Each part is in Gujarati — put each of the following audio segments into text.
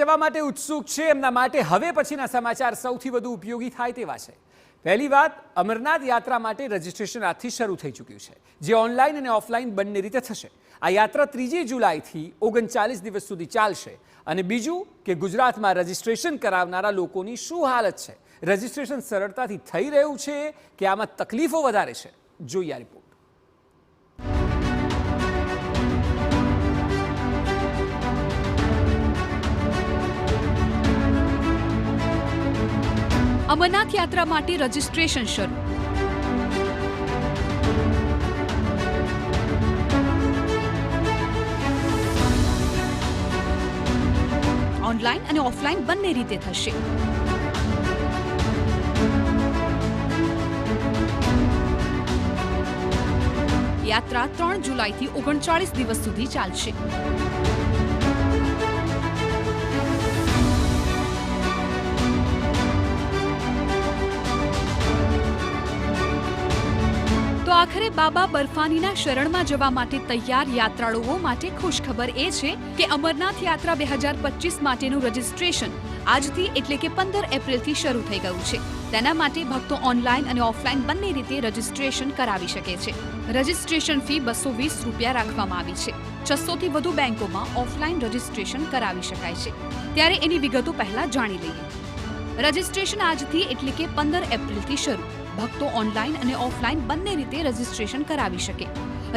જવા માટે ઉત્સુક છે એમના માટે હવે પછીના સમાચાર સૌથી વધુ ઉપયોગી થાય તેવા છે। પહેલી વાત, અમરનાથ યાત્રા માટે રજીસ્ટ્રેશન આજથી શરૂ થઈ ચૂક્યું છે, જે ઓનલાઈન અને ઓફલાઈન બંને રીતે થશે। આ યાત્રા 3 જુલાઈથી 39 દિવસ સુધી ચાલશે। અને બીજું કે ગુજરાતમાં રજીસ્ટ્રેશન કરાવનારા લોકોની શું હાલત છે? રજીસ્ટ્રેશન સરળતાથી થઈ રહ્યું છે કે આમાં તકલીફો વધારે છે? જોઈએ આ રિપોર્ટ। અમરનાથ યાત્રા માટે રજીસ્ટ્રેશન શરૂ। ઓનલાઈન અને ઓફલાઈન બંને રીતે થશે। યાત્રા 3 જુલાઈથી 39 દિવસ સુધી ચાલશે। તો આખરે બાબા બર્ફાનીના શરણમાં જવા માટે તૈયાર યાત્રાળુઓ માટે ખુશખબર એ છે કે અમરનાથ યાત્રા 2025 માટેનું રજીસ્ટ્રેશન આજથી એટલે કે 15 એપ્રિલથી શરૂ થઈ ગયું છે। તેના માટે ભક્તો ઓનલાઈન અને ઓફલાઈન બંને રીતે રજીસ્ટ્રેશન કરાવી શકે છે। રજીસ્ટ્રેશન ફી 220 રૂપિયા રાખવામાં આવી છે। 600 થી વધુ બેંકોમાં ઓફલાઈન રજીસ્ટ્રેશન કરાવી શકાય છે। ત્યારે એની વિગતો પહેલા જાણી લઈએ। રજીસ્ટ્રેશન આજથી એટલે કે 15 એપ્રિલથી શરૂ। ભક્તો ઓનલાઈન અને ઓફલાઈન બંને રીતે રજીસ્ટ્રેશન કરાવી શકે।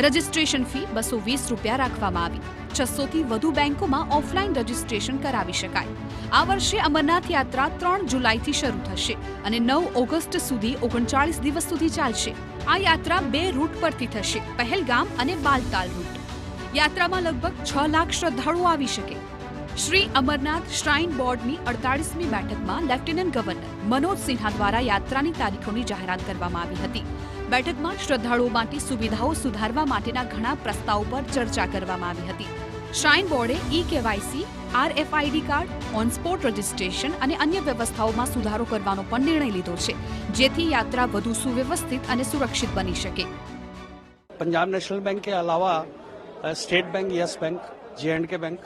રજીસ્ટ્રેશન ફી 220 રૂપિયા રાખવામાં આવી। 600 થી વધુ બેંકોમાં ઓફલાઈન રજીસ્ટ્રેશન કરાવી શકાય। આ વર્ષે અમરનાથ યાત્રા 3 જુલાઈથી શરૂ થશે અને 9 ઓગસ્ટ સુધી 39 દિવસ સુધી ચાલશે। આ યાત્રા 2 રૂટ પરથી થશે, પહેલગામ અને બાલતાલ રૂટ। યાત્રામાં લગભગ 6 લાખ શ્રદ્ધાળુઓ આવી શકે। શ્રી અમરનાથ શ્રાઇન બોર્ડની 48મી બેઠકમાં લેફ્ટનન્ટ ગવર્નર મનોજ સિન્હા દ્વારા યાત્રાની તારીખોની જાહેરાત કરવામાં આવી હતી। બેઠકમાં શ્રદ્ધાળુઓ માટે સુવિધાઓ સુધારવા માટેના ઘણા પ્રસ્તાવો પર ચર્ચા કરવામાં આવી હતી। શ્રાઇન બોર્ડે ઈ-કેવાયસી, RFID card, on spot registration અને અન્ય વ્યવસ્થાઓમાં સુધારો કરવાનો પણ નિર્ણય લીધો છે, જેથી યાત્રા વધુ સુવ્યવસ્થિત અને સુરક્ષિત બની શકે। पंजाब नेशनल बैंक के अलावा state bank, yes bank, J&K bank,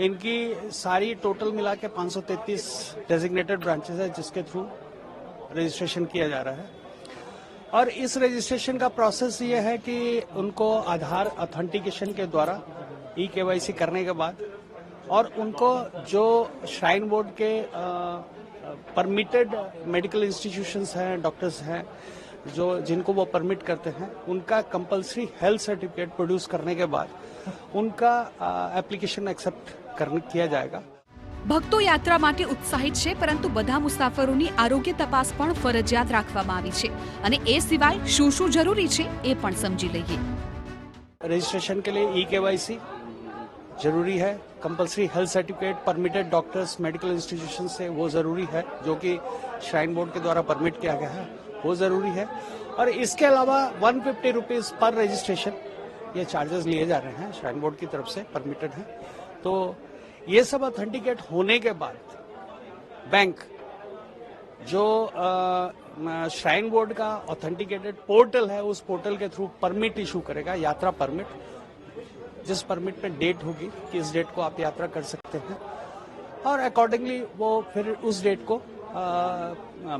इनकी सारी टोटल मिला के 533 डेजिग्नेटेड ब्रांचेस है जिसके थ्रू रजिस्ट्रेशन किया जा रहा है। और इस रजिस्ट्रेशन का प्रोसेस ये है कि उनको आधार ऑथेंटिकेशन के द्वारा ई-केवाईसी करने के बाद और उनको जो श्राइन बोर्ड के परमिटेड मेडिकल इंस्टीट्यूशंस हैं, डॉक्टर्स हैं जो जिनको वो परमिट करते हैं, उनका कंपलसरी हेल्थ सर्टिफिकेट प्रोड्यूस करने के बाद उनका एप्लीकेशन एक्सेप्ट किया जाएगा। ભક્તો યાત્રા માટે ઉત્સાહિત છે, પરંતુ બધા મુસાફરોની આરોગ્ય તપાસ પણ ફરજિયાત રાખવામાં આવી છે અને એ સિવાય શું શું જરૂરી છે એ પણ સમજી લઈએ। रजिस्ट्रेशन के लिए ई-केवाईसी जरूरी है, compulsory health certificate permitted doctors medical institution से वो जरूरी है, जो कि श्राइन बोर्ड के द्वारा परमिट किया गया है, वो जरूरी है। और इसके अलावा 150 रुपीज पर रजिस्ट्रेशन ये चार्जेस लिए जा रहे हैं, श्राइन बोर्ड की तरफ से परमिटेड है। तो ये सब ऑथेंटिकेट होने के बाद बैंक जो श्राइन बोर्ड का ऑथेंटिकेटेड पोर्टल है, उस पोर्टल के थ्रू परमिट इशू करेगा, यात्रा परमिट, जिस परमिट में डेट होगी कि इस डेट को आप यात्रा कर सकते हैं, और अकॉर्डिंगली वो फिर उस डेट को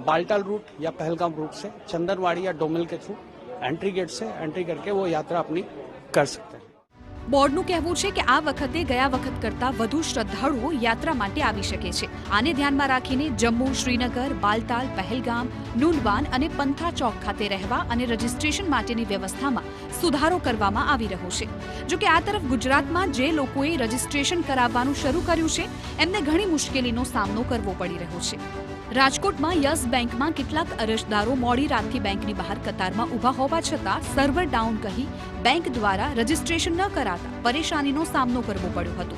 बालटाल रूट या पहलगाम रूट से चंदनवाड़ी या डोमिल के थ्रू एंट्री गेट से एंट्री करके वो यात्रा अपनी कर सकते हैं। બોર્ડનું કહેવું છે કે આ વખતે ગયા વખત કરતાં વધુ શ્રદ્ધાળુઓ યાત્રા માટે આવી શકે છે। આને ધ્યાનમાં રાખીને જમ્મુ, શ્રીનગર, બાલતાલ, પહેલગામ, નૂનવાન અને પંથા ચોક ખાતે રહેવા અને રજીસ્ટ્રેશન માટેની વ્યવસ્થામાં સુધારો કરવામાં આવી રહ્યો છે। જો કે આ તરફ ગુજરાતમાં જે લોકોએ રજીસ્ટ્રેશન કરાવવાનું શરૂ કર્યું છે, એમને ઘણી મુશ્કેલીનો સામનો કરવો પડી રહ્યો છે। રાજકોટમાં યસ બેંકમાં કેટલાક અરજદારો મોડી રાતથી બેંકની બહાર કતારમાં ઊભા હોવા છતાં સર્વર ડાઉન કહી બેંક દ્વારા રજીસ્ટ્રેશન ન કરાતા પરેશાનીનો સામનો કરવો પડ્યો હતો।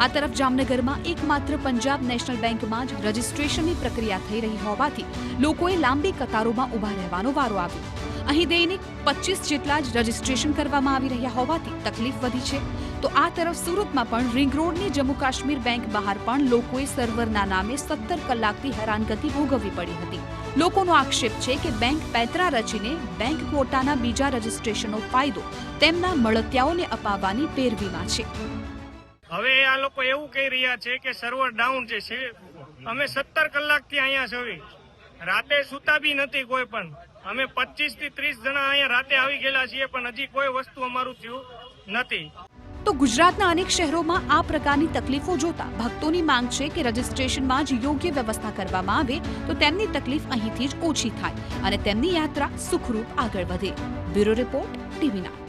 આ તરફ જામનગરમાં એકમાત્ર પંજાબ નેશનલ બેંકમાં જ રજીસ્ટ્રેશનની પ્રક્રિયા થઈ રહી હોવાથી લોકોએ લાંબી કતારોમાં ઊભા રહેવાનો વારો આવ્યો। અહીં દૈનિક 25 જેટલા જ રજીસ્ટ્રેશન કરવામાં આવી રહ્યા હોવાથી તકલીફ વધી છે। તો આ તરફ સુરતમાં પણ રિંગ રોડની જમ્મુ કાશ્મીર બેંક બહાર પણ લોકોએ સર્વરના નામે 17 કલાકથી હેરાનગતિ ભોગવવી પડી હતી। લોકોનો આક્ષેપ છે કે બેંક પેતરા રચીને બેંક ક્વોટાના બીજા રજીસ્ટ્રેશનનો ફાયદો તેમના મળતિયાઓને અપાવવાની પેરવીમાં છે। હવે આ લોકો એવું કહી રહ્યા છે કે સર્વર ડાઉન છે. અમે 17 કલાકથી અહીંયા છવી, રાતે સૂતા બી નથી કોઈ પણ. અમે 25 થી 30 જણા અહીંયા રાતે આવી ગયેલા છીએ, પણ હજી કોઈ વસ્તુ અમારું થયું નથી. તો ગુજરાતના અનેક શહેરોમાં આ પ્રકારની તકલીફો જોતા ભક્તોની માંગ છે કે રજીસ્ટ્રેશનમાં જ યોગ્ય વ્યવસ્થા કરવામાં આવે તો તેમની તકલીફ અહીંથી જ ઓછી થાય અને તેમની યાત્રા સુખરૂપ આગળ વધે. Bureau report, TV9.